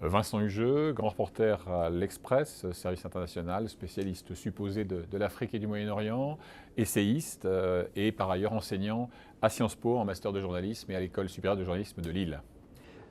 Vincent Hugeux, grand reporter à l'Express, service international, spécialiste supposé de l'Afrique et du Moyen-Orient, essayiste et par ailleurs enseignant à Sciences Po en master de journalisme et à l'École supérieure de journalisme de Lille.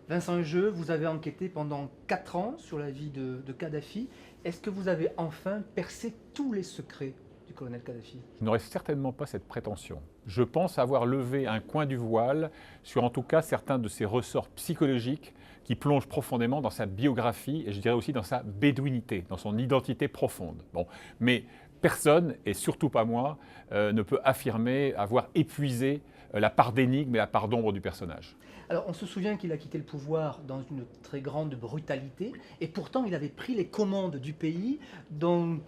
Vincent Hugeux, vous avez enquêté pendant 4 ans sur la vie de Kadhafi. Est-ce que vous avez enfin percé tous les secrets du colonel Kadhafi? Je n'aurais certainement pas cette prétention. Je pense avoir levé un coin du voile sur en tout cas certains de ses ressorts psychologiques qui plongent profondément dans sa biographie et je dirais aussi dans sa bédouinité, dans son identité profonde. Bon, mais personne, et surtout pas moi, ne peut affirmer avoir épuisé la part d'énigme et la part d'ombre du personnage. Alors, on se souvient qu'il a quitté le pouvoir dans une très grande brutalité, et pourtant il avait pris les commandes du pays dans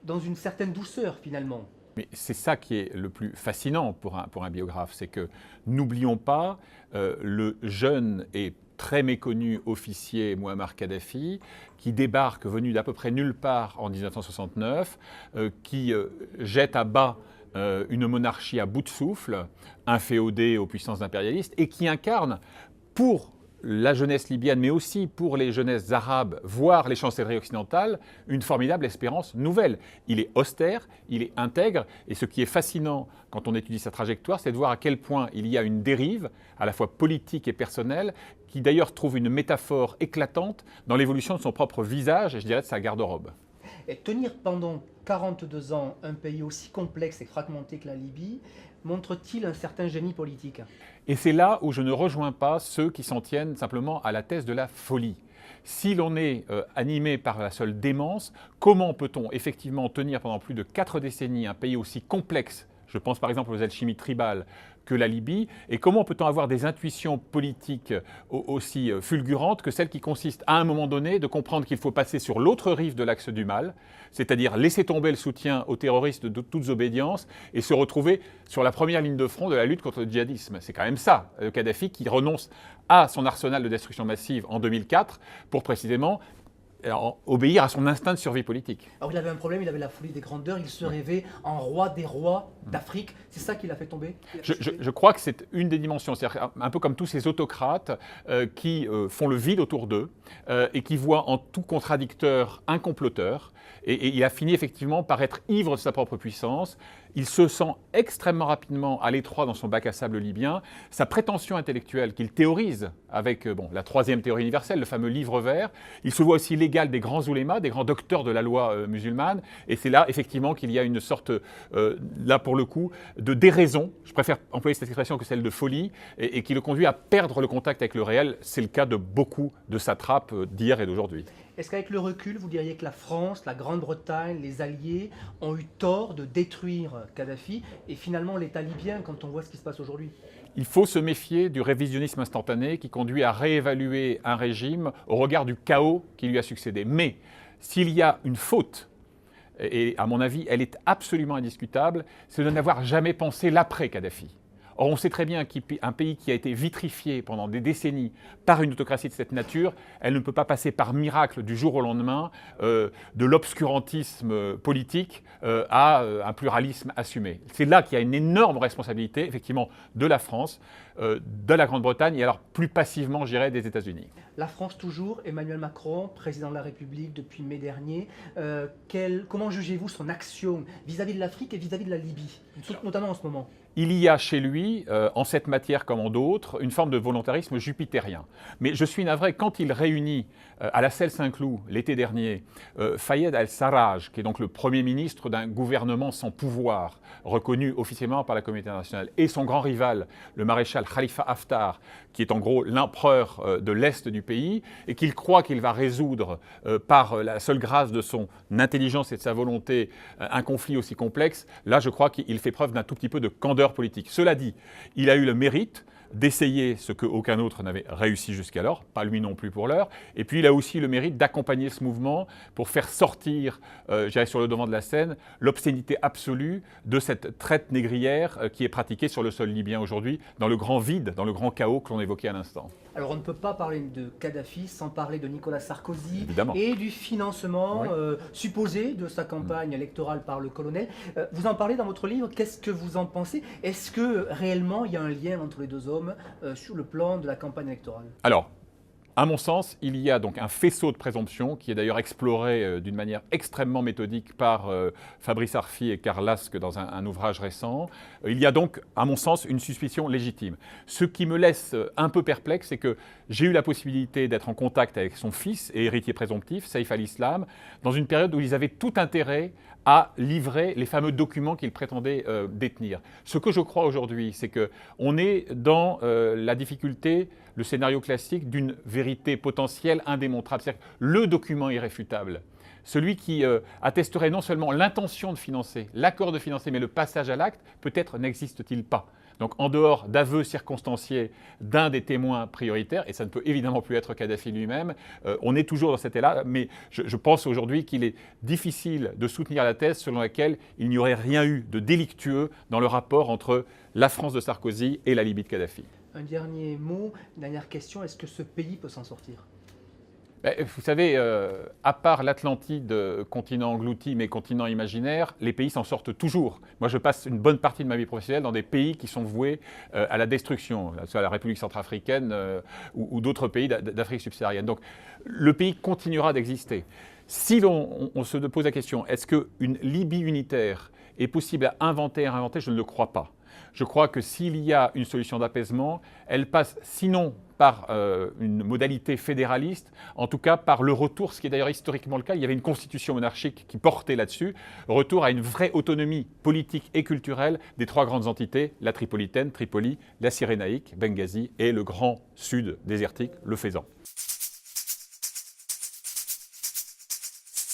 une certaine douceur finalement. Mais c'est ça qui est le plus fascinant pour un biographe, c'est que n'oublions pas le jeune et très méconnu officier Mouammar Kadhafi, qui débarque venu d'à peu près nulle part en 1969, qui jette à bas une monarchie à bout de souffle, inféodée aux puissances impérialistes, et qui incarne pour la jeunesse libyenne, mais aussi pour les jeunesses arabes, voire les chancelleries occidentales, une formidable espérance nouvelle. Il est austère, il est intègre, et ce qui est fascinant quand on étudie sa trajectoire, c'est de voir à quel point il y a une dérive, à la fois politique et personnelle, qui d'ailleurs trouve une métaphore éclatante dans l'évolution de son propre visage, et je dirais de sa garde-robe. Et tenir pendant 42 ans un pays aussi complexe et fragmenté que la Libye, montre-t-il un certain génie politique? Et c'est là où je ne rejoins pas ceux qui s'en tiennent simplement à la thèse de la folie. Si l'on est animé par la seule démence, comment peut-on effectivement tenir pendant plus de 4 décennies un pays aussi complexe, je pense par exemple aux alchimies tribales, que la Libye, et comment peut-on avoir des intuitions politiques aussi fulgurantes que celles qui consistent à un moment donné de comprendre qu'il faut passer sur l'autre rive de l'axe du mal, c'est-à-dire laisser tomber le soutien aux terroristes de toutes obédiences et se retrouver sur la première ligne de front de la lutte contre le djihadisme. C'est quand même ça, le Kadhafi qui renonce à son arsenal de destruction massive en 2004 pour précisément obéir à son instinct de survie politique. Alors il avait un problème, il avait la folie des grandeurs, il se rêvait en roi des rois d'Afrique. C'est ça qui l'a fait tomber? Je crois que c'est une des dimensions, c'est-à-dire un peu comme tous ces autocrates qui font le vide autour d'eux et qui voient en tout contradicteur un comploteur. Et il a fini effectivement par être ivre de sa propre puissance. Il se sent extrêmement rapidement à l'étroit dans son bac à sable libyen. Sa prétention intellectuelle qu'il théorise avec la troisième théorie universelle, le fameux livre vert, il se voit aussi l'égal des grands oulémas, des grands docteurs de la loi musulmane. Et c'est là effectivement qu'il y a une sorte, là pour le coup, de déraison. Je préfère employer cette expression que celle de folie et qui le conduit à perdre le contact avec le réel. C'est le cas de beaucoup de satrapes d'hier et d'aujourd'hui. Est-ce qu'avec le recul, vous diriez que la France, la Grande-Bretagne, les Alliés ont eu tort de détruire Kadhafi et finalement l'État libyen quand on voit ce qui se passe aujourd'hui? Il faut se méfier du révisionnisme instantané qui conduit à réévaluer un régime au regard du chaos qui lui a succédé. Mais s'il y a une faute, et à mon avis elle est absolument indiscutable, c'est de n'avoir jamais pensé l'après-Kadhafi. Or, on sait très bien qu'un pays qui a été vitrifié pendant des décennies par une autocratie de cette nature, elle ne peut pas passer par miracle du jour au lendemain de l'obscurantisme politique à un pluralisme assumé. C'est là qu'il y a une énorme responsabilité, effectivement, de la France, de la Grande-Bretagne et alors plus passivement, je dirais, des États-Unis. La France toujours, Emmanuel Macron, président de la République depuis mai dernier. Comment jugez-vous son action vis-à-vis de l'Afrique et vis-à-vis de la Libye, notamment en ce moment? Il y a chez lui, en cette matière comme en d'autres, une forme de volontarisme jupitérien. Mais je suis navré, quand il réunit à la Celle Saint-Cloud l'été dernier Fayez al-Sarraj, qui est donc le Premier ministre d'un gouvernement sans pouvoir, reconnu officiellement par la communauté internationale, et son grand rival, le maréchal Khalifa Haftar, qui est en gros l'empereur de l'Est du pays, et qu'il croit qu'il va résoudre par la seule grâce de son intelligence et de sa volonté un conflit aussi complexe, là je crois qu'il fait preuve d'un tout petit peu de candeur politique. Cela dit, il a eu le mérite d'essayer ce qu'aucun autre n'avait réussi jusqu'alors, pas lui non plus pour l'heure, et puis il a aussi le mérite d'accompagner ce mouvement pour faire sortir, sur le devant de la scène, l'obscénité absolue de cette traite négrière qui est pratiquée sur le sol libyen aujourd'hui, dans le grand vide, dans le grand chaos que l'on évoquait à l'instant. Alors on ne peut pas parler de Kadhafi sans parler de Nicolas Sarkozy. Évidemment. Et du financement Oui. supposé de sa campagne électorale par le colonel. Vous en parlez dans votre livre, qu'est-ce que vous en pensez? Est-ce que réellement il y a un lien entre les deux hommes sur le plan de la campagne électorale? Alors, À mon sens, il y a donc un faisceau de présomption qui est d'ailleurs exploré d'une manière extrêmement méthodique par Fabrice Arfi et Karl Lask dans un ouvrage récent. Il y a donc, à mon sens, une suspicion légitime. Ce qui me laisse un peu perplexe, c'est que j'ai eu la possibilité d'être en contact avec son fils et héritier présomptif, Saïf al-Islam, dans une période où ils avaient tout intérêt à livrer les fameux documents qu'ils prétendaient détenir. Ce que je crois aujourd'hui, c'est qu'on est dans la difficulté, le scénario classique d'une vérité potentielle indémontrable. C'est-à-dire le document irréfutable, celui qui attesterait non seulement l'intention de financer, l'accord de financer, mais le passage à l'acte, peut-être n'existe-t-il pas. Donc en dehors d'aveux circonstanciés d'un des témoins prioritaires, et ça ne peut évidemment plus être Kadhafi lui-même, on est toujours dans cet état-là, mais je pense aujourd'hui qu'il est difficile de soutenir la thèse selon laquelle il n'y aurait rien eu de délictueux dans le rapport entre la France de Sarkozy et la Libye de Kadhafi. Un dernier mot, une dernière question, est-ce que ce pays peut s'en sortir ? Vous savez, à part l'Atlantide, continent englouti mais continent imaginaire, les pays s'en sortent toujours. Moi, je passe une bonne partie de ma vie professionnelle dans des pays qui sont voués à la destruction, soit la République centrafricaine ou d'autres pays d'Afrique subsaharienne. Donc, le pays continuera d'exister. Si on se pose la question, est-ce qu'une Libye unitaire est possible à inventer, je ne le crois pas. Je crois que s'il y a une solution d'apaisement, elle passe sinon par une modalité fédéraliste, en tout cas par le retour, ce qui est d'ailleurs historiquement le cas, il y avait une constitution monarchique qui portait là-dessus, retour à une vraie autonomie politique et culturelle des trois grandes entités, la Tripolitaine, Tripoli, la Cyrénaïque, Benghazi et le grand sud désertique, le Fezzan.